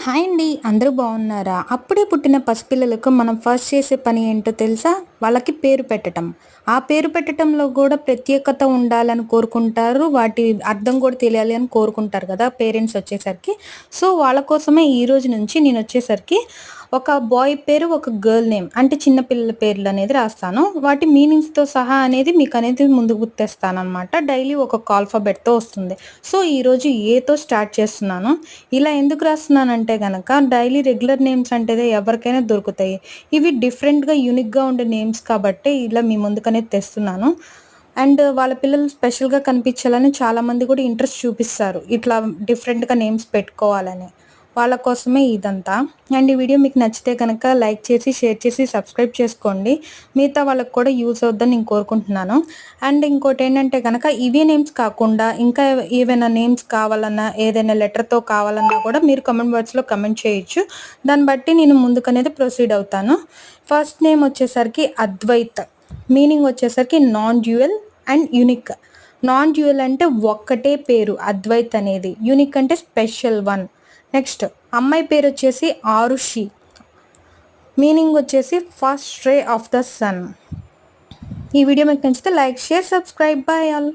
Hi అండి. అందరూ బాగున్నారా? అప్పుడే పుట్టిన పసిపిల్లలకు మనం ఫస్ట్ చేసే పని ఏంటో తెలుసా? వాళ్ళకి పేరు పెట్టటం. ఆ పేరు పెట్టటంలో గూడా ప్రత్యేకత ఉండాలని కోరుకుంటారు. వాటి అర్థం గూడా తెలియాలి అని కోరుకుంటారు గదా! పేరెంట్స్ వచ్చేసరికి. సో, వాళ్ళ కోసమే ఈరోజు నుంచి నేనొచ్చేసరికి ఒక బాయ్ పేరు, ఒక గర్ల్ నేమ్ అంటే చిన్న పిల్లల పేర్లనేది రాస్తాను. వాటి మీనింగ్స్‌తో సహా అనేది మీకనేది ముందుకు తెస్తాననమాట. డైలీ ఒక్కొక్క ఆల్ఫాబెట్‌తో వస్తుంది. సో, ఈరోజు ఏతో స్టార్ట్ చేస్తున్నాను. ఇలా ఎందుకు రాస్తున్నానంటే గనక డైలీ రెగ్యులర్ నేమ్స్ అంటే ఎవరికైనా దొరుకుతాయి. ఇవి డిఫరెంట్‌గా, యూనిక్‌గా ఉండే నేమ్స్ కాబట్టే ఇలా మీ ముందుకనేది తెస్తున్నాను. అండ్ వాళ్ళ పిల్లలు స్పెషల్‌గా కనిపించాలని చాలామంది కూడా ఇంట్రెస్ట్ చూపిస్తారు. ఇట్లా డిఫరెంట్‌గా నేమ్స్ పెట్టుకోవాలని. వాళ్ళ కోసమే ఇదంతా. అండ్ ఈ వీడియో మీకు నచ్చితే గనక లైక్ చేసి, షేర్ చేసి, సబ్స్క్రైబ్ చేసుకోండి. మిగతా వాళ్ళకి కూడా యూజ్ అవుద్దని నేను కోరుకుంటున్నాను. అండ్ ఇంకోటేంటంటే గనక ఇవే నేమ్స్ కాకుండా ఇంకా ఏవైనా నేమ్స్ కావాలన్నా, ఏదైనా లెటర్‌తో కావాలన్నా కూడా మీరు కామెంట్ బాక్స్‌లో కామెంట్ చేయొచ్చు. దాన్ని బట్టి నేను ముందుకనేది ప్రొసీడ్ అవుతాను. ఫస్ట్ నేమ్ వచ్చేసరికి అద్వైత్. మీనింగ్ వచ్చేసరికి non dual and unique. Non dual అంటే ఒక్కటే పేరు అద్వైత్ అనేది. యూనిక్ అంటే స్పెషల్ వన్. నెక్స్ట్ అమ్మాయి పేరు వచ్చేసి ఆరుషి. మీనింగ్ వచ్చేసి first ray of the sun. ఈ వీడియో మీకు నచ్చితే like, share, subscribe. Bye all.